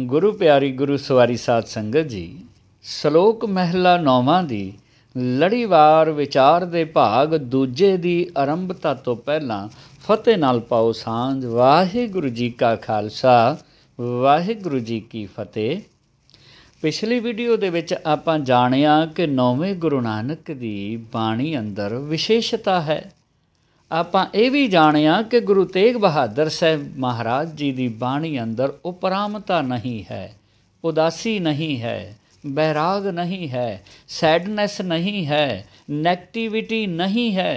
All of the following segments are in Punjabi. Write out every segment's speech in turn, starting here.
गुरु प्यारी गुरु सवारी साध संगत जी, सलोक महला नौवां दी लड़ीवार विचार दे भाग दूजे दी आरंभता तो पहला फतेह नाल पाओ सांझ। वाहिगुरु जी का खालसा, वाहिगुरु जी की फतेह। पिछली वीडियो दे विच आपां जाणिया कि नौवें गुरु नानक दी बाणी अंदर विशेषता है। आपां ये भी जाणिया कि गुरु तेग बहादुर साहब महाराज जी की बाणी अंदर उपरामता नहीं है, उदासी नहीं है, बैराग नहीं है, सैडनेस नहीं है, नेगेटिविटी नहीं है,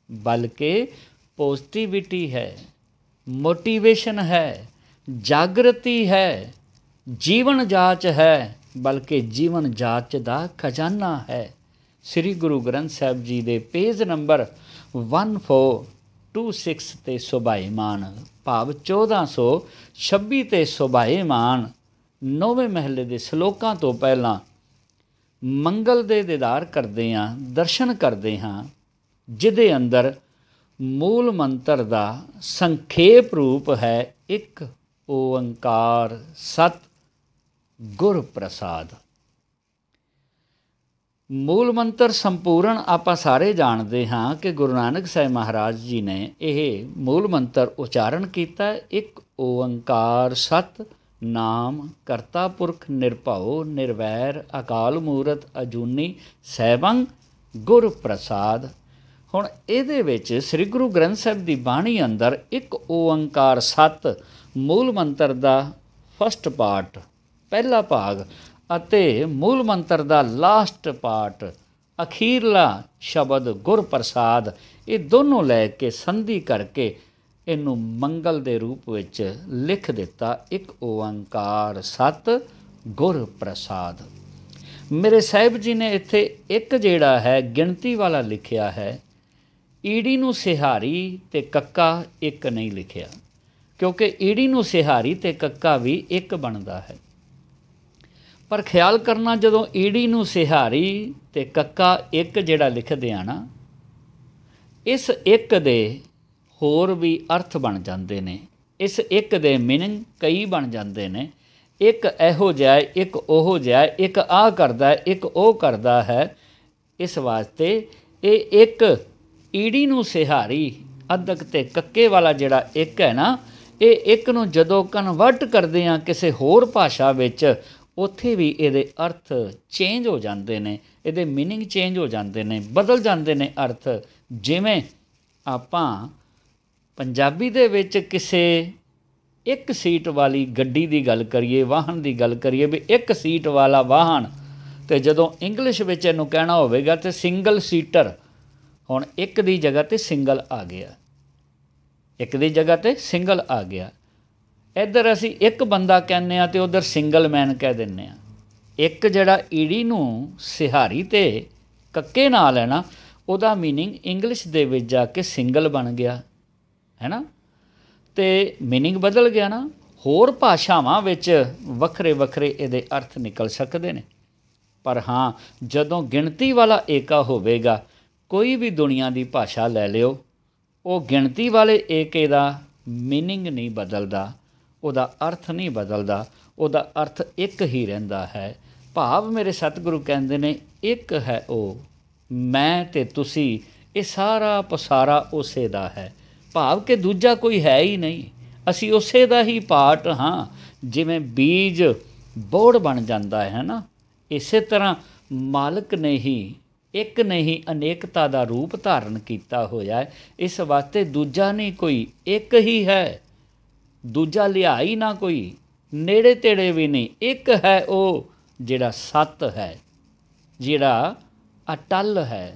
बल्कि पॉजिटिविटी है, मोटिवेशन है, जागृति है, जीवन जाच है, बल्कि जीवन जाच दा खजाना है। श्री गुरु ग्रंथ साहब जी दे पेज नंबर 1426 ते सुभाईमान, भाव 1426 ते सुभाईमान नौवें महले दे सलोकां तो पहला मंगल दे दीदार करदे हां, दर्शन करदे हां, जिहदे अंदर मूल मंत्र दा संखेप रूप है एक ओंकार सत गुर प्रसाद। मूल मंत्र संपूर्ण आपां सारे जानते हाँ कि गुरु नानक साहब महाराज जी ने यह मूल मंत्र उचारण किया, एक ओंकार सत नाम करता पुरख निरभਉ निर्वैर अकाल मूरत अजूनी सैभं गुर प्रसाद। हुण इहदे विच श्री गुरु ग्रंथ साहब की बाणी अंदर एक ओंकार सत मूल मंत्र का फस्ट पार्ट पहला भाग ਅਤੇ मूल मंत्र का लास्ट पार्ट अखीरला शब्द गुर प्रसाद, ये दोनों लैके संधि करके इनू मंगल के रूप विच लिख दिता, एक ओंकार सत गुर प्रसाद। मेरे साहिब जी ने इत्थे एक जिहड़ा है गिणती वाला लिखिया है, ईड़ी नू सिहारी ते कक्का एक नहीं लिखिया, क्योंकि ईड़ी नू सिहारी ते कक्का भी एक बनता है। पर ख्याल करना, जदों ईड़ी नू सिहारी ते कक्का एक जिहड़ा लिखदे आ ना, इस एक दे होर भी अर्थ बन जाते हैं, इस एक दे मीनिंग कई बन जाते हैं। एक इहो जिहा, एक ओहो जिहा, एक आ करदा है, एक ओ करदा है। इस वास्ते ये एक ईड़ी नू सिहारी अदक ते कक्के वाला जिहड़ा एक है ना, ये एक नू जदों कन्वर्ट करदे आ किसी होर भाषा विच, उत्थे भी ये अर्थ चेंज हो जाते हैं, ये मीनिंग चेंज हो जाते हैं, बदल जाते हैं अर्थ। जिमें आपां पंजाबी दे विच किसी एक सीट वाली गड्डी की गल करिए, वाहन की गल करिए भी एक सीट वाला वाहन, तो जदों इंग्लिश विच इहनूं कहना होवेगा तो सिंगल सीटर। हुण एक दी जगह ते सिंगल आ गया, एक दी जगह ते सिंगल आ गया। इधर असी एक बंदा कहने तो उधर सिंगल मैन कह दिंने। एक जड़ा ईड़ी नू सिहारी ते कक्के नाल है ना, उहदा मीनिंग इंग्लिश दे विच जाके सिंगल बन गया है ना, तो मीनिंग बदल गया ना। होर भाषावां विच वखरे वखरे इहदे अर्थ निकल सकते हैं, पर हाँ जदों गिणती वाला एका होवेगा, कोई भी दुनिया की भाषा लै लिओ, वो गिणती वाले एके दा मीनिंग नहीं बदलदा, ਉਹਦਾ अर्थ नहीं बदलता, ਉਹਦਾ अर्थ एक ही रहिंदा है। भाव मेरे सतगुरु कहते ने एक है वो मैं ते तुसी, ये सारा पसारा उसे दा है। भाव के दूजा कोई है ही नहीं, असी उसे दा ही पार्ट हाँ। जिमें बीज बोड़ बन जाता है ना, इसे तरह मालिक ने ही एक ने ही अनेकता का रूप धारण किया होया है। इस वास्ते दूजा नहीं कोई, एक ही है, दूजा लिया ही ना कोई, नेड़े तेड़े भी नहीं। एक है वो जिहड़ा सत है, जिहड़ा अटल है,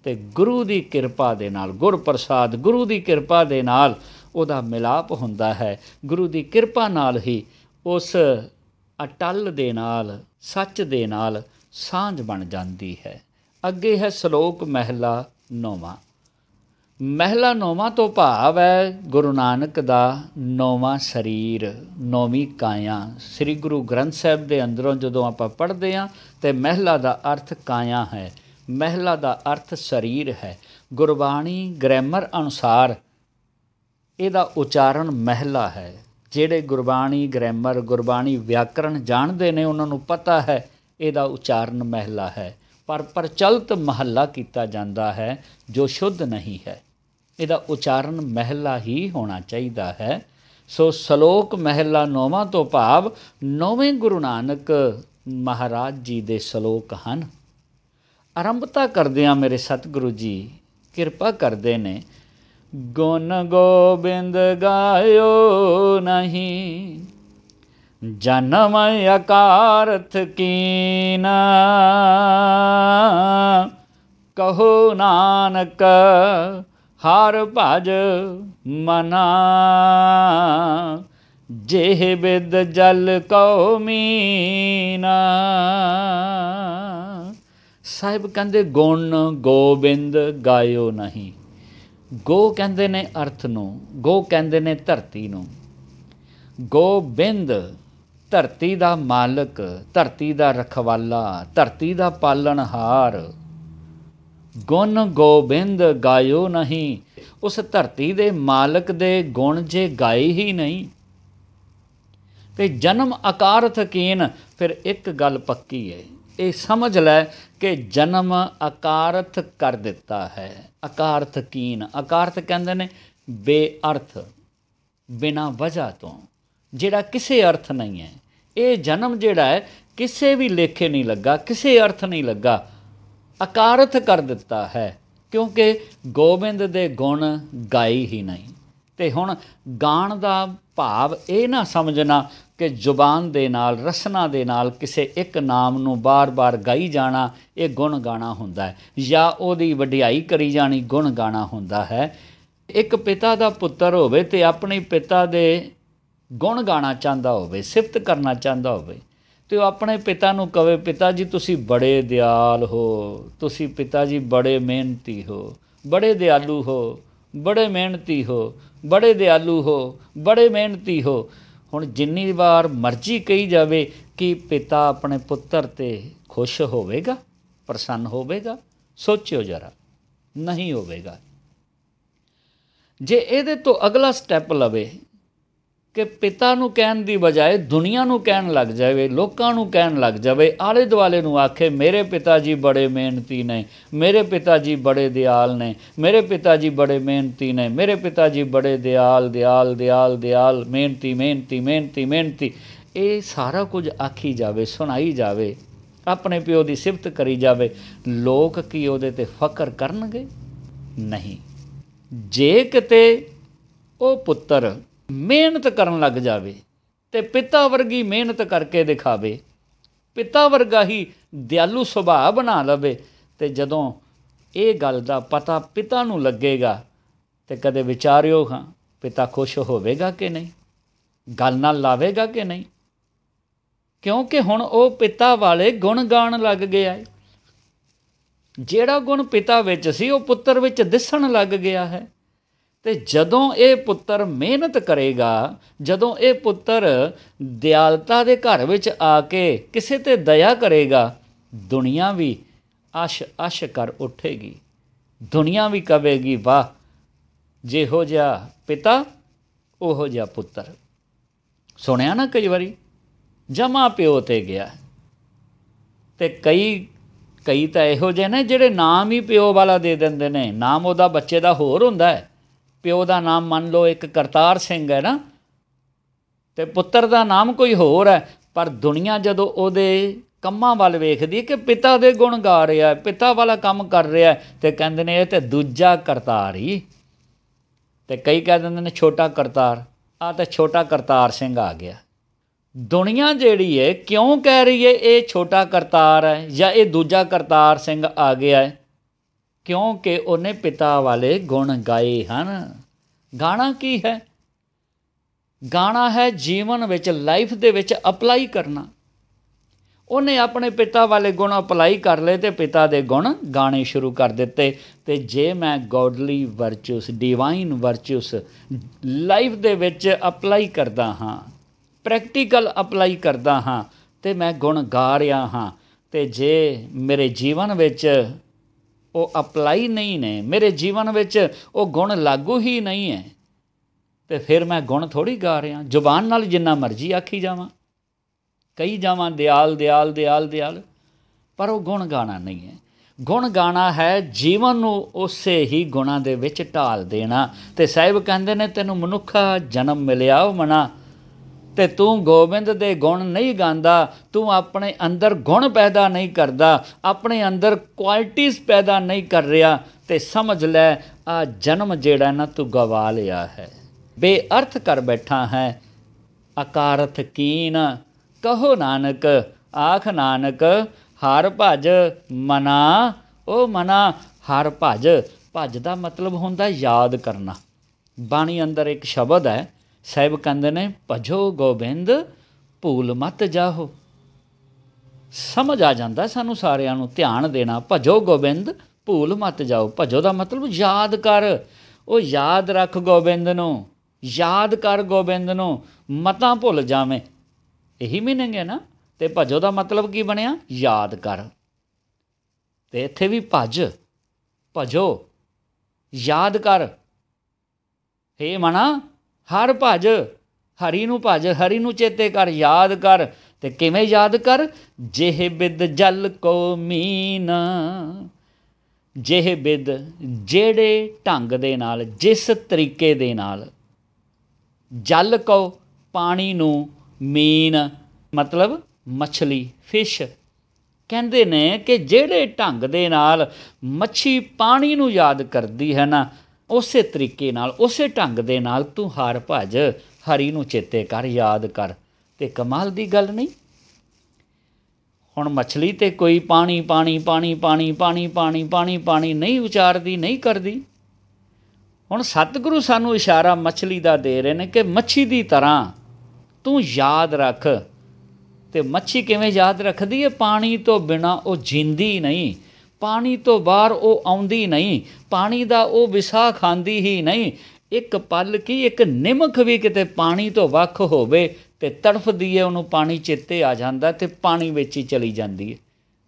ते गुरु की किरपा दे नाल गुर प्रसाद, गुरु की किरपा दे नाल उहदा मिलाप हुंदा है। गुरु की किरपा नाल ही उस अटल दे नाल सच दे नाल सांझ बन जाती है। अगे है सलोक महला नौवां। महला नौवां तो भाव है गुरु नानक दा नौवां शरीर, नौवीं काया। श्री गुरु ग्रंथ साहब के अंदरों जदों आपां पढ़दे हां ते महला दा अर्थ काया है, महला दा अर्थ शरीर है। गुरबाणी ग्रैमर अनुसार इहदा उचारण महला है। ਜਿਹੜੇ ਗੁਰਬਾਣੀ ਗ੍ਰਾਮਰ ਗੁਰਬਾਣੀ ਵਿਆਕਰਣ ਜਾਣਦੇ ਨੇ ਉਹਨਾਂ ਨੂੰ ਪਤਾ ਹੈ ਇਹਦਾ ਉਚਾਰਨ ਮਹਿਲਾ ਹੈ, ਪਰ ਪ੍ਰਚਲਿਤ ਮਹੱਲਾ ਕੀਤਾ ਜਾਂਦਾ ਹੈ ਜੋ ਸ਼ੁੱਧ ਨਹੀਂ ਹੈ। ਇਹਦਾ ਉਚਾਰਨ ਮਹਿਲਾ ਹੀ ਹੋਣਾ ਚਾਹੀਦਾ ਹੈ। ਸੋ ਸ਼ਲੋਕ ਮਹਿਲਾ 9ਵਾਂ ਤੋਂ ਭਾਵ 9ਵੇਂ ਗੁਰੂ ਨਾਨਕ ਮਹਾਰਾਜ ਜੀ ਦੇ ਸ਼ਲੋਕ ਹਨ। ਆਰੰਭਤਾ ਕਰਦਿਆਂ ਮੇਰੇ ਸਤਿਗੁਰੂ ਜੀ ਕਿਰਪਾ ਕਰਦੇ ਨੇ, ਗੁਣ ਗੋਬਿੰਦ ਗਾਇਓ ਨਹੀਂ, ਜਨਮ ਅਕਾਰਥ ਕੀਨਾ, ਕਹੋ ਨਾਨਕ ਹਰ ਭਜ ਮਨਾ, ਜਿਹ ਬਿਦ ਜਲ ਕਉ ਮੀਨਾ। ਸਾਹਿਬ ਕਹਿੰਦੇ ਗੁਣ ਗੋਬਿੰਦ ਗਾਇਓ ਨਹੀਂ। ਗੋ ਕਹਿੰਦੇ ਨੇ ਅਰਥ ਨੂੰ, ਗੋ ਕਹਿੰਦੇ ਨੇ ਧਰਤੀ ਨੂੰ। ਗੋਬਿੰਦ ਧਰਤੀ ਦਾ ਮਾਲਕ, ਧਰਤੀ ਦਾ ਰਖਵਾਲਾ, ਧਰਤੀ ਦਾ ਪਾਲਣਹਾਰ। ਗੁਣ ਗੋਬਿੰਦ ਗਾਇਓ ਨਹੀਂ, ਉਸ ਧਰਤੀ ਦੇ ਮਾਲਕ ਦੇ ਗੁਣ ਜੇ ਗਾਏ ਹੀ ਨਹੀਂ ਤੇ ਜਨਮ ਅਕਾਰਥ ਕੀਨ, ਫਿਰ ਇੱਕ ਗੱਲ ਪੱਕੀ ਹੈ, ਇਹ ਸਮਝ ਲੈ ਕਿ ਜਨਮ ਅਕਾਰਥ ਕਰ ਦਿੱਤਾ ਹੈ। ਅਕਾਰਥ ਕੀਨ, ਅਕਾਰਥ ਕਹਿੰਦੇ ਨੇ ਬੇਅਰਥ, ਬਿਨਾਂ ਵਜ੍ਹਾ ਤੋਂ, ਜਿਹੜਾ ਕਿਸੇ ਅਰਥ ਨਹੀਂ ਹੈ। ਇਹ ਜਨਮ ਜਿਹੜਾ ਹੈ ਕਿਸੇ ਵੀ ਲੇਖੇ ਨਹੀਂ ਲੱਗਾ, ਕਿਸੇ ਅਰਥ ਨਹੀਂ ਲੱਗਾ, ਅਕਾਰਥ ਕਰ ਦਿੱਤਾ ਹੈ, ਕਿਉਂਕਿ ਗੋਬਿੰਦ ਦੇ ਗੁਣ ਗਾਏ ਹੀ ਨਹੀਂ। ਅਤੇ ਹੁਣ ਗਾਣ ਦਾ ਭਾਵ ਇਹ ਨਾ ਸਮਝਣਾ ਕਿ ਜ਼ੁਬਾਨ ਦੇ ਨਾਲ, ਰਸਨਾ ਦੇ ਨਾਲ ਕਿਸੇ ਇੱਕ ਨਾਮ ਨੂੰ ਬਾਰ-ਬਾਰ ਗਾਈ ਜਾਣਾ ਇਹ ਗੁਣ ਗਾਣਾ ਹੁੰਦਾ ਹੈ, ਜਾਂ ਉਹਦੀ ਵਡਿਆਈ ਕਰੀ ਜਾਣੀ ਗੁਣ ਗਾਣਾ ਹੁੰਦਾ ਹੈ। ਇੱਕ ਪਿਤਾ ਦਾ ਪੁੱਤਰ ਹੋਵੇ ਅਤੇ ਆਪਣੇ ਪਿਤਾ ਦੇ ਗੁਣ ਗਾਣਾ ਚਾਹੁੰਦਾ ਹੋਵੇ, ਸਿਫਤ ਕਰਨਾ ਚਾਹੁੰਦਾ ਹੋਵੇ, ਅਤੇ ਉਹ ਆਪਣੇ ਪਿਤਾ ਨੂੰ ਕਹੇ, ਪਿਤਾ ਜੀ ਤੁਸੀਂ ਬੜੇ ਦਿਆਲ ਹੋ, ਤੁਸੀਂ ਪਿਤਾ ਜੀ ਬੜੇ ਮਿਹਨਤੀ ਹੋ, ਬੜੇ ਦਿਆਲੂ ਹੋ, ਬੜੇ ਮਿਹਨਤੀ ਹੋ, ਬੜੇ ਦਿਆਲੂ ਹੋ, ਬੜੇ ਮਿਹਨਤੀ ਹੋ। ਹੁਣ ਜਿੰਨੀ ਵਾਰ ਮਰਜ਼ੀ ਕਹੀ ਜਾਵੇ ਕਿ ਪਿਤਾ ਆਪਣੇ ਪੁੱਤਰ 'ਤੇ ਖੁਸ਼ ਹੋਵੇਗਾ, ਪ੍ਰਸੰਨ ਹੋਵੇਗਾ? ਸੋਚਿਓ ਜ਼ਰਾ, ਨਹੀਂ ਹੋਵੇਗਾ। ਜੇ ਇਹਦੇ ਤੋਂ ਅਗਲਾ ਸਟੈਪ ਲਵੇ ਕਿ ਪਿਤਾ ਨੂੰ ਕਹਿਣ ਦੀ ਬਜਾਏ ਦੁਨੀਆ ਨੂੰ ਕਹਿਣ ਲੱਗ ਜਾਵੇ, ਲੋਕਾਂ ਨੂੰ ਕਹਿਣ ਲੱਗ ਜਾਵੇ, ਆਲੇ ਦੁਆਲੇ ਨੂੰ ਆਖੇ ਮੇਰੇ ਪਿਤਾ ਜੀ ਬੜੇ ਮਿਹਨਤੀ ਨੇ, ਮੇਰੇ ਪਿਤਾ ਜੀ ਬੜੇ ਦਿਆਲ ਨੇ, ਮੇਰੇ ਪਿਤਾ ਜੀ ਬੜੇ ਮਿਹਨਤੀ ਨੇ, ਮੇਰੇ ਪਿਤਾ ਜੀ ਬੜੇ ਦਿਆਲ ਦਿਆਲ ਦਿਆਲ ਦਿਆਲ, ਮਿਹਨਤੀ ਮਿਹਨਤੀ ਮਿਹਨਤੀ ਮਿਹਨਤੀ, ਇਹ ਸਾਰਾ ਕੁਝ ਆਖੀ ਜਾਵੇ, ਸੁਣਾਈ ਜਾਵੇ, ਆਪਣੇ ਪਿਓ ਦੀ ਸਿਫਤ ਕਰੀ ਜਾਵੇ, ਲੋਕ ਕੀ ਉਹਦੇ 'ਤੇ ਫਖਰ ਕਰਨਗੇ? ਨਹੀਂ। ਜੇ ਕਿਤੇ ਉਹ ਪੁੱਤਰ ਮਿਹਨਤ ਕਰਨ ਲੱਗ ਜਾਵੇ ਅਤੇ ਪਿਤਾ ਵਰਗੀ ਮਿਹਨਤ ਕਰਕੇ ਦਿਖਾਵੇ, ਪਿਤਾ ਵਰਗਾ ਹੀ ਦਿਆਲੂ ਸੁਭਾਅ ਬਣਾ ਲਵੇ, ਅਤੇ ਜਦੋਂ ਇਹ ਗੱਲ ਦਾ ਪਤਾ ਪਿਤਾ ਨੂੰ ਲੱਗੇਗਾ ਅਤੇ ਕਦੇ ਵਿਚਾਰਿਓ ਹਾਂ ਪਿਤਾ ਖੁਸ਼ ਹੋਵੇਗਾ ਕਿ ਨਹੀਂ, ਗੱਲ ਨਾਲ ਲਾਵੇਗਾ ਕਿ ਨਹੀਂ? ਕਿਉਂਕਿ ਹੁਣ ਉਹ ਪਿਤਾ ਵਾਲੇ ਗੁਣ ਗਾਣ ਲੱਗ ਗਿਆ ਹੈ। ਜਿਹੜਾ ਗੁਣ ਪਿਤਾ ਵਿੱਚ ਸੀ ਉਹ ਪੁੱਤਰ ਵਿੱਚ ਦਿਸਣ ਲੱਗ ਗਿਆ ਹੈ। ਅਤੇ ਜਦੋਂ ਇਹ ਪੁੱਤਰ ਮਿਹਨਤ ਕਰੇਗਾ, ਜਦੋਂ ਇਹ ਪੁੱਤਰ ਦਿਆਲਤਾ ਦੇ ਘਰ ਵਿੱਚ ਆ ਕੇ ਕਿਸੇ 'ਤੇ ਦਇਆ ਕਰੇਗਾ, ਦੁਨੀਆ ਵੀ ਅਸ਼ ਅਸ਼ ਕਰ ਉੱਠੇਗੀ। ਦੁਨੀਆ ਵੀ ਕਹੇਗੀ ਵਾਹ, ਜਿਹੋ ਜਿਹਾ ਪਿਤਾ ਉਹੋ ਜਿਹਾ ਪੁੱਤਰ। ਸੁਣਿਆ ਨਾ ਕਈ ਵਾਰੀ ਜਮਾ ਪਿਓ 'ਤੇ ਗਿਆ, ਅਤੇ ਕਈ ਤਾਂ ਇਹੋ ਜਿਹੇ ਨੇ ਜਿਹੜੇ ਨਾਮ ਹੀ ਪਿਓ ਵਾਲਾ ਦੇ ਦਿੰਦੇ ਨੇ। ਨਾਮ ਉਹਦਾ ਬੱਚੇ ਦਾ ਹੋਰ ਹੁੰਦਾ ਹੈ। ਪਿਓ ਦਾ ਨਾਮ ਮੰਨ ਲਓ ਇੱਕ ਕਰਤਾਰ ਸਿੰਘ ਹੈ ਨਾ, ਅਤੇ ਪੁੱਤਰ ਦਾ ਨਾਮ ਕੋਈ ਹੋਰ ਹੈ, ਪਰ ਦੁਨੀਆ ਜਦੋਂ ਉਹਦੇ ਕੰਮਾਂ ਵੱਲ ਵੇਖਦੀ ਹੈ ਕਿ ਪਿਤਾ ਦੇ ਗੁਣ ਗਾ ਰਿਹਾ, ਪਿਤਾ ਵਾਲਾ ਕੰਮ ਕਰ ਰਿਹਾ, ਅਤੇ ਕਹਿੰਦੇ ਨੇ ਇਹ ਤਾਂ ਦੂਜਾ ਕਰਤਾਰ ਹੀ। ਅਤੇ ਕਈ ਕਹਿ ਦਿੰਦੇ ਨੇ ਛੋਟਾ ਕਰਤਾਰ, ਆਹ ਤਾਂ ਛੋਟਾ ਕਰਤਾਰ ਸਿੰਘ ਆ ਗਿਆ। ਦੁਨੀਆ ਜਿਹੜੀ ਹੈ ਕਿਉਂ ਕਹਿ ਰਹੀ ਹੈ ਇਹ ਛੋਟਾ ਕਰਤਾਰ ਹੈ ਜਾਂ ਇਹ ਦੂਜਾ ਕਰਤਾਰ ਸਿੰਘ ਆ ਗਿਆ ਹੈ? ਕਿਉਂਕਿ ਉਹਨੇ ਪਿਤਾ ਵਾਲੇ ਗੁਣ ਗਾਏ ਹਨ। ਗਾਣਾ ਕੀ ਹੈ? ਗਾਣਾ ਹੈ ਜੀਵਨ ਵਿੱਚ, ਲਾਈਫ ਦੇ ਵਿੱਚ ਅਪਲਾਈ ਕਰਨਾ। ਉਹਨੇ ਆਪਣੇ ਪਿਤਾ ਵਾਲੇ ਗੁਣ ਅਪਲਾਈ ਕਰ ਲਏ ਅਤੇ ਪਿਤਾ ਦੇ ਗੁਣ ਗਾਣੇ ਸ਼ੁਰੂ ਕਰ ਦਿੱਤੇ। ਅਤੇ ਜੇ ਮੈਂ ਗੋਡਲੀ ਵਰਚੂਸ, ਡਿਵਾਈਨ ਵਰਚੂਸ ਲਾਈਫ ਦੇ ਵਿੱਚ ਅਪਲਾਈ ਕਰਦਾ ਹਾਂ, ਪ੍ਰੈਕਟੀਕਲ ਅਪਲਾਈ ਕਰਦਾ ਹਾਂ, ਅਤੇ ਮੈਂ ਗੁਣ ਗਾ ਰਿਹਾ ਹਾਂ, ਅਤੇ ਜੇ ਮੇਰੇ ਜੀਵਨ ਵਿੱਚ ਉਹ ਅਪਲਾਈ ਨਹੀਂ ਨੇ, ਮੇਰੇ ਜੀਵਨ ਵਿੱਚ ਉਹ ਗੁਣ ਲਾਗੂ ਹੀ ਨਹੀਂ ਹੈ, ਤੇ ਫਿਰ ਮੈਂ ਗੁਣ ਥੋੜ੍ਹੀ ਗਾ ਰਿਹਾ। ਜ਼ੁਬਾਨ ਨਾਲ ਜਿੰਨਾ ਮਰਜ਼ੀ ਆਖੀ ਜਾਵਾਂ, ਕਹੀ ਜਾਵਾਂ ਦਿਆਲ ਦਿਆਲ ਦਿਆਲ ਦਿਆਲ, ਪਰ ਉਹ ਗੁਣ ਗਾਣਾ ਨਹੀਂ ਹੈ। ਗੁਣ ਗਾਣਾ ਹੈ ਜੀਵਨ ਨੂੰ ਉਸੇ ਹੀ ਗੁਣਾਂ ਦੇ ਵਿੱਚ ਢਾਲ ਦੇਣਾ। ਅਤੇ ਸਾਹਿਬ ਕਹਿੰਦੇ ਨੇ ਤੈਨੂੰ ਮਨੁੱਖਾ ਜਨਮ ਮਿਲਿਆ ਉਹ ਮਨਾ, ਅਤੇ ਤੂੰ ਗੋਬਿੰਦ ਦੇ ਗੁਣ ਨਹੀਂ ਗਾਉਂਦਾ, ਤੂੰ ਆਪਣੇ ਅੰਦਰ ਗੁਣ ਪੈਦਾ ਨਹੀਂ ਕਰਦਾ, ਆਪਣੇ ਅੰਦਰ ਕੁਆਲਿਟੀਜ਼ ਪੈਦਾ ਨਹੀਂ ਕਰ ਰਿਹਾ, ਅਤੇ ਸਮਝ ਲੈ ਆ ਜਨਮ ਜਿਹੜਾ ਨਾ ਤੂੰ ਗਵਾ ਲਿਆ ਹੈ, ਬੇਅਰਥ ਕਰ ਬੈਠਾ ਹੈ। ਅਕਾਰਥ ਕੀਨ ਕਹੋ ਨਾਨਕ, ਆਖ ਨਾਨਕ ਹਰ ਭਜ ਮਨਾ, ਉਹ ਮਨਾ ਹਰ ਭਜ। ਭਜ ਦਾ ਮਤਲਬ ਹੁੰਦਾ ਯਾਦ ਕਰਨਾ। ਬਾਣੀ ਅੰਦਰ ਇੱਕ ਸ਼ਬਦ ਹੈ, ਸਾਹਿਬ ਕਹਿੰਦੇ ਨੇ ਭਜੋ ਗੋਬਿੰਦ ਭੂਲ ਮਤ ਜਾਹੋ। ਸਮਝ ਆ ਜਾਂਦਾ ਸਾਨੂੰ ਸਾਰਿਆਂ ਨੂੰ, ਧਿਆਨ ਦੇਣਾ। ਭਜੋ ਗੋਬਿੰਦ ਭੂਲ ਮਤ ਜਾਓ। ਭਜੋ ਦਾ ਮਤਲਬ ਯਾਦ ਕਰ, ਉਹ ਯਾਦ ਰੱਖ ਗੋਬਿੰਦ ਨੂੰ, ਯਾਦ ਕਰ ਗੋਬਿੰਦ ਨੂੰ, ਮਤਾਂ ਭੁੱਲ ਜਾਵੇਂ, ਇਹੀ ਮੀਨਿੰਗ ਹੈ ਨਾ। ਅਤੇ ਭਜੋ ਦਾ ਮਤਲਬ ਕੀ ਬਣਿਆ? ਯਾਦ ਕਰ। ਅਤੇ ਇੱਥੇ ਵੀ ਭਜ, ਭਜੋ, ਯਾਦ ਕਰ। ਹੇ ਮਨਾ ਹਰ ਭਜ, ਹਰੀ ਨੂੰ ਭਜ, ਹਰੀ ਨੂੰ ਚੇਤੇ ਕਰ, ਯਾਦ ਕਰ। ਅਤੇ ਕਿਵੇਂ ਯਾਦ ਕਰ? ਜਿਹ ਬਿਦ ਜਲ ਕੋ ਮੀਨ, ਜਿਹ ਬਿਦ ਜਿਹੜੇ ਢੰਗ ਦੇ ਨਾਲ, ਜਿਸ ਤਰੀਕੇ ਦੇ ਨਾਲ, ਜਲ ਕੋ ਪਾਣੀ ਨੂੰ, ਮੀਨ ਮਤਲਬ ਮੱਛਲੀ, ਫਿਸ਼। ਕਹਿੰਦੇ ਨੇ ਕਿ ਜਿਹੜੇ ਢੰਗ ਦੇ ਨਾਲ ਮੱਛੀ ਪਾਣੀ ਨੂੰ ਯਾਦ ਕਰਦੀ ਹੈ ਨਾ, ਉਸੇ ਤਰੀਕੇ ਨਾਲ, ਉਸੇ ਢੰਗ ਦੇ ਨਾਲ ਤੂੰ ਹਰ ਭਜ, ਹਰੀ ਨੂੰ ਚੇਤੇ ਕਰ, ਯਾਦ ਕਰ। ਅਤੇ ਕਮਾਲ ਦੀ ਗੱਲ ਨਹੀਂ। ਹੁਣ ਮੱਛਲੀ ਤਾਂ ਕੋਈ ਪਾਣੀ ਪਾਣੀ ਪਾਣੀ ਪਾਣੀ ਪਾਣੀ ਪਾਣੀ ਪਾਣੀ ਪਾਣੀ ਨਹੀਂ ਉਚਾਰਦੀ, ਨਹੀਂ ਕਰਦੀ। ਹੁਣ ਸਤਿਗੁਰੂ ਸਾਨੂੰ ਇਸ਼ਾਰਾ ਮੱਛਲੀ ਦਾ ਦੇ ਰਹੇ ਨੇ ਕਿ ਮੱਛੀ ਦੀ ਤਰ੍ਹਾਂ ਤੂੰ ਯਾਦ ਰੱਖ। ਅਤੇ ਮੱਛੀ ਕਿਵੇਂ ਯਾਦ ਰੱਖਦੀ ਹੈ? ਪਾਣੀ ਤੋਂ ਬਿਨਾਂ ਉਹ ਜੀਂਦੀ ਨਹੀਂ, ਪਾਣੀ ਤੋਂ ਬਾਹਰ ਉਹ ਆਉਂਦੀ ਨਹੀਂ, ਪਾਣੀ ਦਾ ਉਹ ਵਿਸਾ ਖਾਂਦੀ ਹੀ ਨਹੀਂ। ਇੱਕ ਪਲ ਕੀ, ਇੱਕ ਨਿਮਖ ਵੀ ਕਿਤੇ ਪਾਣੀ ਤੋਂ ਵੱਖ ਹੋਵੇ ਅਤੇ ਤੜਫਦੀ ਹੈ, ਉਹਨੂੰ ਪਾਣੀ ਚੇਤੇ ਆ ਜਾਂਦਾ ਅਤੇ ਪਾਣੀ ਵਿੱਚ ਹੀ ਚਲੀ ਜਾਂਦੀ ਹੈ।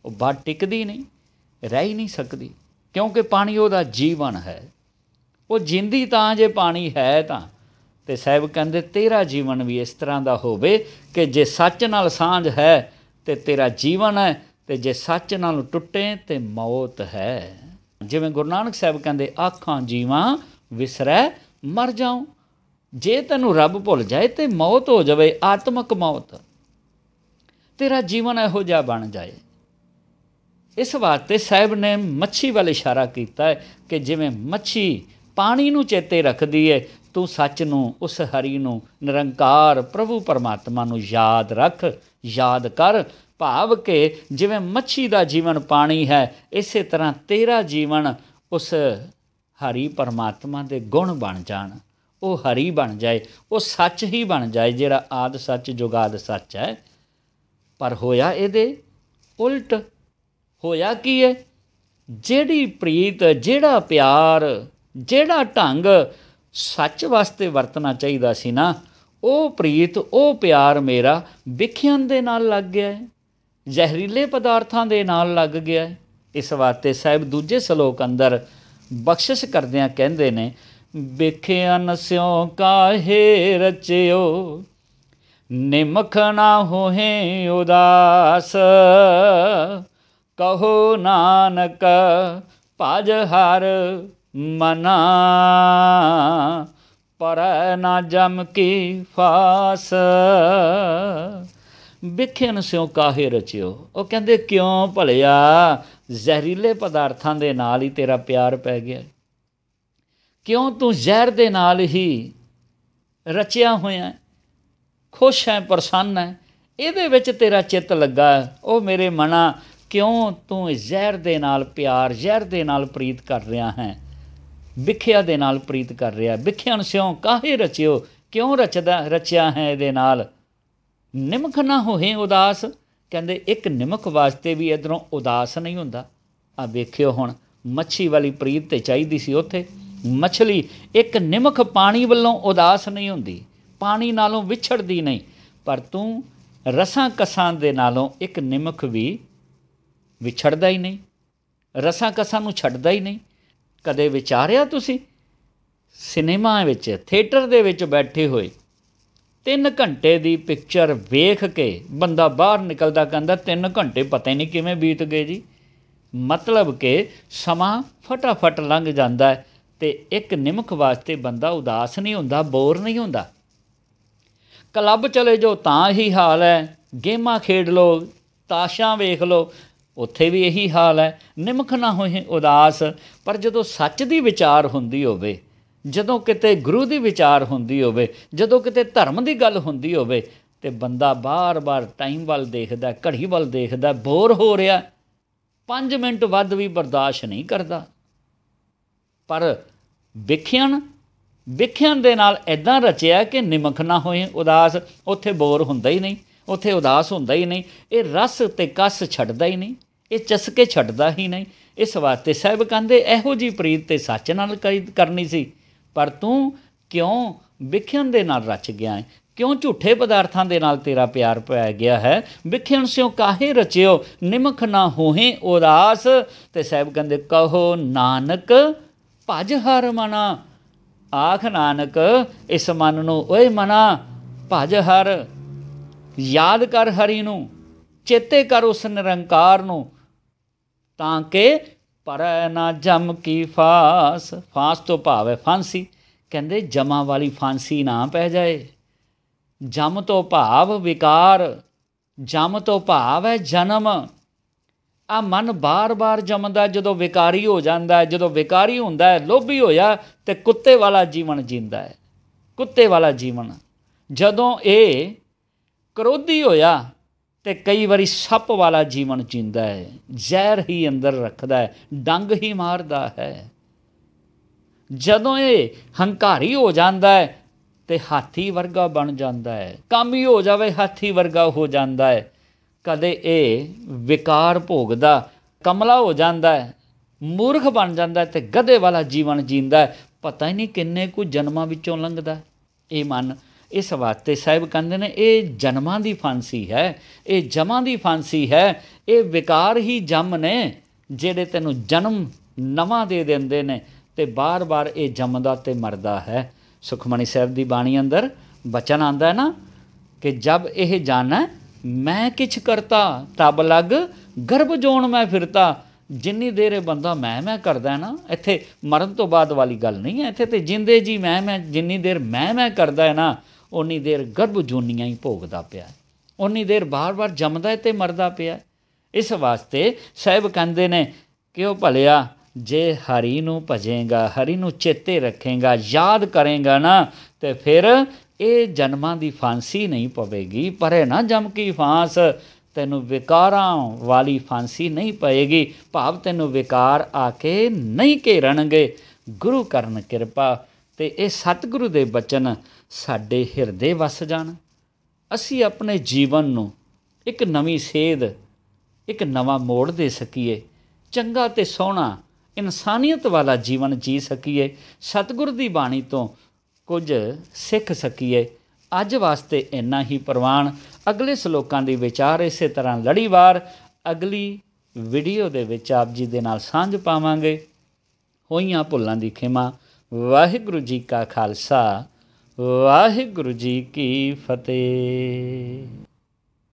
ਉਹ ਬਾਹਰ ਟਿਕਦੀ ਨਹੀਂ, ਰਹਿ ਹੀ ਨਹੀਂ ਸਕਦੀ, ਕਿਉਂਕਿ ਪਾਣੀ ਉਹਦਾ ਜੀਵਨ ਹੈ। ਉਹ ਜਿੰਦੀ ਤਾਂ ਜੇ ਪਾਣੀ ਹੈ ਤਾਂ। ਅਤੇ ਸਾਹਿਬ ਕਹਿੰਦੇ ਤੇਰਾ ਜੀਵਨ ਵੀ ਇਸ ਤਰ੍ਹਾਂ ਦਾ ਹੋਵੇ ਕਿ ਜੇ ਸੱਚ ਨਾਲ ਸਾਂਝ ਹੈ ਅਤੇ ਤੇਰਾ ਜੀਵਨ ਹੈ, ਅਤੇ ਜੇ ਸੱਚ ਨਾਲ ਟੁੱਟੇ ਤਾਂ ਮੌਤ ਹੈ। ਜਿਵੇਂ ਗੁਰੂ ਨਾਨਕ ਸਾਹਿਬ ਕਹਿੰਦੇ ਆਖਾਂ ਜੀਵਾਂ ਵਿਸਰੈ ਮਰ ਜਾਉ। ਜੇ ਤੈਨੂੰ ਰੱਬ ਭੁੱਲ ਜਾਏ ਤਾਂ ਮੌਤ ਹੋ ਜਾਵੇ, ਆਤਮਕ ਮੌਤ। ਤੇਰਾ ਜੀਵਨ ਇਹੋ ਜਿਹਾ ਬਣ ਜਾਏ। ਇਸ ਵਾਸਤੇ ਸਾਹਿਬ ਨੇ ਮੱਛੀ ਵੱਲ ਇਸ਼ਾਰਾ ਕੀਤਾ ਹੈ ਕਿ ਜਿਵੇਂ ਮੱਛੀ ਪਾਣੀ ਨੂੰ ਚੇਤੇ ਰੱਖਦੀ ਹੈ, ਤੂੰ ਸੱਚ ਨੂੰ, ਉਸ ਹਰੀ ਨੂੰ, ਨਿਰੰਕਾਰ ਪ੍ਰਭੂ ਪਰਮਾਤਮਾ ਨੂੰ ਯਾਦ ਰੱਖ, ਯਾਦ ਕਰ। ਭਾਵ ਕਿ ਜਿਵੇਂ ਮੱਛੀ ਦਾ ਜੀਵਨ ਪਾਣੀ ਹੈ, ਇਸੇ ਤਰ੍ਹਾਂ ਤੇਰਾ ਜੀਵਨ ਉਸ ਹਰੀ ਪਰਮਾਤਮਾ ਦੇ ਗੁਣ ਬਣ ਜਾਣ, ਉਹ ਹਰੀ ਬਣ ਜਾਏ, ਉਹ ਸੱਚ ਹੀ ਬਣ ਜਾਏ, ਜਿਹੜਾ ਆਦਿ ਸੱਚ ਜੁਗਾਦ ਸੱਚ ਹੈ। ਪਰ ਹੋਇਆ ਇਹਦੇ ਉਲਟ। ਹੋਇਆ ਕੀ ਹੈ? ਜਿਹੜੀ ਪ੍ਰੀਤ, ਜਿਹੜਾ ਪਿਆਰ, ਜਿਹੜਾ ਢੰਗ ਸੱਚ ਵਾਸਤੇ ਵਰਤਣਾ ਚਾਹੀਦਾ ਸੀ ਨਾ, ਉਹ ਪ੍ਰੀਤ, ਉਹ ਪਿਆਰ ਮੇਰਾ ਵਿਖਿਆਨ ਦੇ ਨਾਲ ਲੱਗ ਗਿਆ ਹੈ, ਜ਼ਹਿਰੀਲੇ ਪਦਾਰਥਾਂ ਦੇ ਨਾਲ ਲੱਗ ਗਿਆ ਹੈ। ਇਸ ਵਾਸਤੇ ਸਾਹਿਬ ਦੂਜੇ ਸ਼ਲੋਕ ਅੰਦਰ ਬਖਸ਼ਿਸ਼ ਕਰਦਿਆਂ ਕਹਿੰਦੇ ਨੇ ਵਿਖਿਆਨ ਸਿਉ ਕਾਹੇ ਰਚਿਓ, ਨਿਮਖ ਨਾ ਹੋਏ ਉਦਾਸ, ਕਹੋ ਨਾਨਕ ਭਜ ਹਰ ਮਨਾ, ਪਰੈ ਨਾ ਜਮ ਕੀ ਫਾਸ। ਵਿਖਿਆਨ ਸਿਉ ਕਾਹੇ ਰਚਿਓ, ਉਹ ਕਹਿੰਦੇ ਕਿਉਂ ਭਲਿਆ ਜ਼ਹਿਰੀਲੇ ਪਦਾਰਥਾਂ ਦੇ ਨਾਲ ਹੀ ਤੇਰਾ ਪਿਆਰ ਪੈ ਗਿਆ, ਕਿਉਂ ਤੂੰ ਜ਼ਹਿਰ ਦੇ ਨਾਲ ਹੀ ਰਚਿਆ ਹੋਇਆ, ਖੁਸ਼ ਹੈ, ਪ੍ਰਸੰਨ ਹੈ, ਇਹਦੇ ਵਿੱਚ ਤੇਰਾ ਚਿੱਤ ਲੱਗਾ। ਉਹ ਮੇਰੇ ਮਨਾ, ਕਿਉਂ ਤੂੰ ਜ਼ਹਿਰ ਦੇ ਨਾਲ ਪਿਆਰ, ਜ਼ਹਿਰ ਦੇ ਨਾਲ ਪ੍ਰੀਤ ਕਰ ਰਿਹਾ ਹੈ, ਵਿਖਿਆ ਦੇ ਨਾਲ ਪ੍ਰੀਤ ਕਰ ਰਿਹਾ। ਵਿਖਿਆਨ ਸਿਉ ਕਾਹੇ ਰਚਿਓ, ਕਿਉਂ ਰਚਿਆ ਹੈ ਇਹਦੇ ਨਾਲ। ਨਿਮਖ ਨਾ ਹੋਏ ਉਦਾਸ, ਕਹਿੰਦੇ ਇੱਕ ਨਿਮਖ ਵਾਸਤੇ ਵੀ ਇੱਧਰੋਂ ਉਦਾਸ ਨਹੀਂ ਹੁੰਦਾ। ਆ ਵੇਖਿਓ ਹੁਣ ਮੱਛੀ ਵਾਲੀ ਪ੍ਰੀਤ ਤੇ ਚਾਹੀਦੀ ਸੀ ਉੱਥੇ। ਮੱਛਲੀ ਇੱਕ ਨਿਮਖ ਪਾਣੀ ਵੱਲੋਂ ਉਦਾਸ ਨਹੀਂ ਹੁੰਦੀ, ਪਾਣੀ ਨਾਲੋਂ ਵਿਛੜਦੀ ਨਹੀਂ, ਪਰ ਤੂੰ ਰਸਾਂ ਕਸਾਂ ਦੇ ਨਾਲੋਂ ਇੱਕ ਨਿਮਖ ਵੀ ਵਿਛੜਦਾ ਹੀ ਨਹੀਂ, ਰਸਾਂ ਕਸਾਂ ਨੂੰ ਛੱਡਦਾ ਹੀ ਨਹੀਂ। ਕਦੇ ਵਿਚਾਰਿਆ ਤੁਸੀਂ ਸਿਨੇਮਾ ਵਿੱਚ ਥੀਏਟਰ ਦੇ ਵਿੱਚ ਬੈਠੇ ਹੋਏ 3 ਘੰਟੇ ਦੀ ਪਿਕਚਰ ਵੇਖ ਕੇ ਬੰਦਾ ਬਾਹਰ ਨਿਕਲਦਾ ਕਹਿੰਦਾ 3 ਘੰਟੇ ਪਤਾ ਹੀ ਨਹੀਂ ਕਿਵੇਂ ਬੀਤ ਗਏ ਜੀ। ਮਤਲਬ ਕਿ ਸਮਾਂ ਫਟਾਫਟ ਲੰਘ ਜਾਂਦਾ ਹੈ ਅਤੇ ਇੱਕ ਨਿਮਖ ਵਾਸਤੇ ਬੰਦਾ ਉਦਾਸ ਨਹੀਂ ਹੁੰਦਾ, ਬੋਰ ਨਹੀਂ ਹੁੰਦਾ। ਕਲੱਬ ਚਲੇ ਜਾਓ ਤਾਂ ਇਹੀ ਹਾਲ ਹੈ, ਗੇਮਾਂ ਖੇਡ ਲਓ, ਤਾਸ਼ਾਂ ਵੇਖ ਲਓ, ਉੱਥੇ ਵੀ ਇਹੀ ਹਾਲ ਹੈ, ਨਿਮਖ ਨਾ ਹੋਏ ਉਦਾਸ। ਪਰ ਜਦੋਂ ਸੱਚ ਦੀ ਵਿਚਾਰ ਹੁੰਦੀ ਹੋਵੇ, ਜਦੋਂ ਕਿਤੇ ਗੁਰੂ ਦੀ ਵਿਚਾਰ ਹੁੰਦੀ ਹੋਵੇ, ਜਦੋਂ ਕਿਤੇ ਧਰਮ ਦੀ ਗੱਲ ਹੁੰਦੀ ਹੋਵੇ ਤਾਂ ਬੰਦਾ ਬਾਰ-ਬਾਰ ਟਾਈਮ ਵੱਲ ਦੇਖਦਾ, ਘੜੀ ਵੱਲ ਦੇਖਦਾ, ਬੋਰ ਹੋ ਰਿਹਾ, 5 ਮਿੰਟ ਵੱਧ ਵੀ ਬਰਦਾਸ਼ਤ ਨਹੀਂ ਕਰਦਾ। ਪਰ ਵਿਖਿਆਨ ਦੇ ਨਾਲ ਇੱਦਾਂ ਰਚਿਆ ਕਿ ਨਿਮਖ ਨਾ ਹੋਏ ਉਦਾਸ, ਉੱਥੇ ਬੋਰ ਹੁੰਦਾ ਹੀ ਨਹੀਂ, ਉੱਥੇ ਉਦਾਸ ਹੁੰਦਾ ਹੀ ਨਹੀਂ। ਇਹ ਰਸ ਅਤੇ ਕਸ ਛੱਡਦਾ ਹੀ ਨਹੀਂ, ਇਹ ਚਸਕੇ ਛੱਡਦਾ ਹੀ ਨਹੀਂ। ਇਸ ਵਾਸਤੇ ਸਾਹਿਬ ਕਹਿੰਦੇ ਇਹੋ ਜਿਹੀ ਪ੍ਰੀਤ ਤੇ ਸੱਚ ਨਾਲ ਕਰਨੀ ਸੀ, ਪਰ ਤੂੰ ਕਿਉਂ ਵਿਖਿਆਨ ਦੇ ਨਾਲ ਰਚ ਗਿਆ ਹੈ, ਕਿਉਂ ਝੂਠੇ ਪਦਾਰਥਾਂ ਦੇ ਨਾਲ ਤੇਰਾ ਪਿਆਰ ਪੈ ਗਿਆ ਹੈ। ਵਿਖਿਆਨ ਸਿਓ ਕਾਹੇ ਰਚਿਓ, ਨਿਮਖ ਨਾ ਹੋਏ ਉਦਾਸ। ਅਤੇ ਸਾਹਿਬ ਕਹਿੰਦੇ ਕਹੋ ਨਾਨਕ ਭਜ ਹਰ ਮਨਾ, ਆਖ ਨਾਨਕ ਇਸ ਮਨ ਨੂੰ ਓਏ ਮਨਾ ਭਜ ਹਰ, ਯਾਦ ਕਰ ਹਰੀ ਨੂੰ, ਚੇਤੇ ਕਰ ਉਸ ਨਿਰੰਕਾਰ ਨੂੰ, ਤਾਂ ਕਿ ਪਰੈ ਨਾ ਜਮ ਕੀ ਫਾਸ। ਫਾਸ ਤੋਂ ਭਾਵ ਹੈ ਫਾਂਸੀ। ਕਹਿੰਦੇ ਜਮਾਂ ਵਾਲੀ ਫਾਂਸੀ ਨਾ ਪੈ ਜਾਏ। ਜਮ ਤੋਂ ਭਾਵ ਵਿਕਾਰ, ਜਮ ਤੋਂ ਭਾਵ ਹੈ ਜਨਮ। ਆ ਮਨ ਬਾਰ-ਬਾਰ ਜੰਮਦਾ, ਜਦੋਂ ਵਿਕਾਰੀ ਹੋ ਜਾਂਦਾ ਹੈ, ਜਦੋਂ ਵਿਕਾਰੀ ਹੁੰਦਾ ਹੈ, ਲੋਭੀ ਹੋਇਆ ਤੇ ਕੁੱਤੇ ਵਾਲਾ ਜੀਵਨ ਜੀਂਦਾ ਹੈ, ਕੁੱਤੇ ਵਾਲਾ ਜੀਵਨ। ਜਦੋਂ ਇਹ ਕ੍ਰੋਧੀ ਹੋਇਆ ਤੇ ਕਈ ਵਾਰੀ ਸੱਪ ਵਾਲਾ ਜੀਵਨ ਜੀਂਦਾ ਹੈ, ਜ਼ਹਿਰ ਹੀ ਅੰਦਰ ਰੱਖਦਾ ਹੈ, ਡੰਗ ਹੀ ਮਾਰਦਾ ਹੈ। ਜਦੋਂ ਇਹ ਹੰਕਾਰੀ ਹੋ ਜਾਂਦਾ ਹੈ ਤੇ ਹਾਥੀ ਵਰਗਾ ਬਣ ਜਾਂਦਾ ਹੈ, ਕਾਮੀ ਹੋ ਜਾਵੇ ਹਾਥੀ ਵਰਗਾ ਹੋ ਜਾਂਦਾ ਹੈ। ਕਦੇ ਇਹ ਵਿਕਾਰ ਭੋਗਦਾ ਕਮਲਾ ਹੋ ਜਾਂਦਾ ਹੈ, ਮੂਰਖ ਬਣ ਜਾਂਦਾ ਹੈ ਤੇ ਗਧੇ ਵਾਲਾ ਜੀਵਨ ਜੀਂਦਾ ਹੈ। ਪਤਾ ਹੀ ਨਹੀਂ ਕਿੰਨੇ ਕੁ ਜਨਮਾਂ ਵਿੱਚੋਂ ਲੰਘਦਾ ਇਹ ਮਨ। ਇਸ ਵਾਸਤੇ ਸਾਹਿਬ ਕਹਿੰਦੇ ਨੇ ਇਹ ਜਨਮਾਂ ਦੀ ਫਾਂਸੀ ਹੈ, ਇਹ ਜਮਾਂ ਦੀ ਫਾਂਸੀ ਹੈ। ਇਹ ਵਿਕਾਰ ਹੀ ਜੰਮ ਨੇ ਜਿਹੜੇ ਤੈਨੂੰ ਜਨਮ ਨਵਾਂ ਦੇ ਦਿੰਦੇ ਨੇ ਅਤੇ ਬਾਰ-ਬਾਰ ਇਹ ਜੰਮਦਾ ਅਤੇ ਮਰਦਾ ਹੈ। ਸੁਖਮਨੀ ਸਾਹਿਬ ਦੀ ਬਾਣੀ ਅੰਦਰ ਬਚਨ ਆਉਂਦਾ ਹੈ ਨਾ ਕਿ ਜਬ ਇਹ ਜਾਣੈ ਮੈਂ ਕਿਛ ਕਰਤਾ, ਤਬ ਲਗ ਗਰਭ ਜੋਨ ਮੈਂ ਫਿਰਤਾ। ਜਿੰਨੀ ਦੇਰ ਇਹ ਬੰਦਾ ਮੈਂ ਕਰਦਾ ਨਾ, ਇੱਥੇ ਮਰਨ ਤੋਂ ਬਾਅਦ ਵਾਲੀ ਗੱਲ ਨਹੀਂ ਹੈ, ਇੱਥੇ ਤਾਂ ਜਿੰਦੇ ਜੀ ਮੈਂ ਜਿੰਨੀ ਦੇਰ ਮੈਂ ਕਰਦਾ ਹੈ ਨਾ, ਉਨੀ ਦੇਰ ਗਰਭ ਜੂਨੀਆਂ ਹੀ ਭੋਗਦਾ ਪਿਆ, ਉਨੀ ਦੇਰ ਬਾਰ-ਬਾਰ ਜੰਮਦਾ ਅਤੇ ਮਰਦਾ ਪਿਆ। ਇਸ ਵਾਸਤੇ ਸਾਹਿਬ ਕਹਿੰਦੇ ਨੇ ਕਿ ਉਹ ਭਲਿਆ ਜੇ ਹਰੀ ਨੂੰ ਭਜੇਗਾ, ਹਰੀ ਨੂੰ ਚੇਤੇ ਰੱਖੇਗਾ, ਯਾਦ ਕਰੇਗਾ ਨਾ, ਅਤੇ ਫਿਰ ਇਹ ਜਨਮਾਂ ਦੀ ਫਾਂਸੀ ਨਹੀਂ ਪਵੇਗੀ। ਪਰੇ ਨਾ ਜਮ ਕੀ ਫਾਂਸ, ਤੈਨੂੰ ਵਿਕਾਰਾਂ ਵਾਲੀ ਫਾਂਸੀ ਨਹੀਂ ਪਏਗੀ। ਭਾਵ ਤੈਨੂੰ ਵਿਕਾਰ ਆ ਕੇ ਨਹੀਂ ਘੇਰਣਗੇ। ਗੁਰੂ ਕਰਨ ਕਿਰਪਾ ਅਤੇ ਇਹ ਸਤਿਗੁਰੂ ਦੇ ਬਚਨ ਸਾਡੇ ਹਿਰਦੇ ਵਸ ਜਾਣ। ਅਸੀਂ ਆਪਣੇ ਜੀਵਨ ਨੂੰ ਇੱਕ ਨਵੀਂ ਸੇਧ, ਇੱਕ ਨਵਾਂ ਮੋੜ ਦੇ ਸਕੀਏ, ਚੰਗਾ ਅਤੇ ਸੋਹਣਾ ਇਨਸਾਨੀਅਤ ਵਾਲਾ ਜੀਵਨ ਜੀ ਸਕੀਏ, ਸਤਿਗੁਰ ਦੀ ਬਾਣੀ ਤੋਂ ਕੁਝ ਸਿੱਖ ਸਕੀਏ। ਅੱਜ ਵਾਸਤੇ ਇੰਨਾ ਹੀ ਪ੍ਰਵਾਨ। ਅਗਲੇ ਸਲੋਕਾਂ ਦੀ ਵਿਚਾਰ ਇਸੇ ਤਰ੍ਹਾਂ ਲੜੀਵਾਰ ਅਗਲੀ ਵੀਡੀਓ ਦੇ ਵਿੱਚ ਆਪ ਜੀ ਦੇ ਨਾਲ ਸਾਂਝ ਪਾਵਾਂਗੇ। ਹੋਈਆਂ ਭੁੱਲਾਂ ਦੀ ਖਿਮਾ। ਵਾਹਿਗੁਰੂ ਜੀ ਕਾ ਖਾਲਸਾ, ਵਾਹਿਗੁਰੂ ਜੀ ਕੀ ਫਤਿਹ।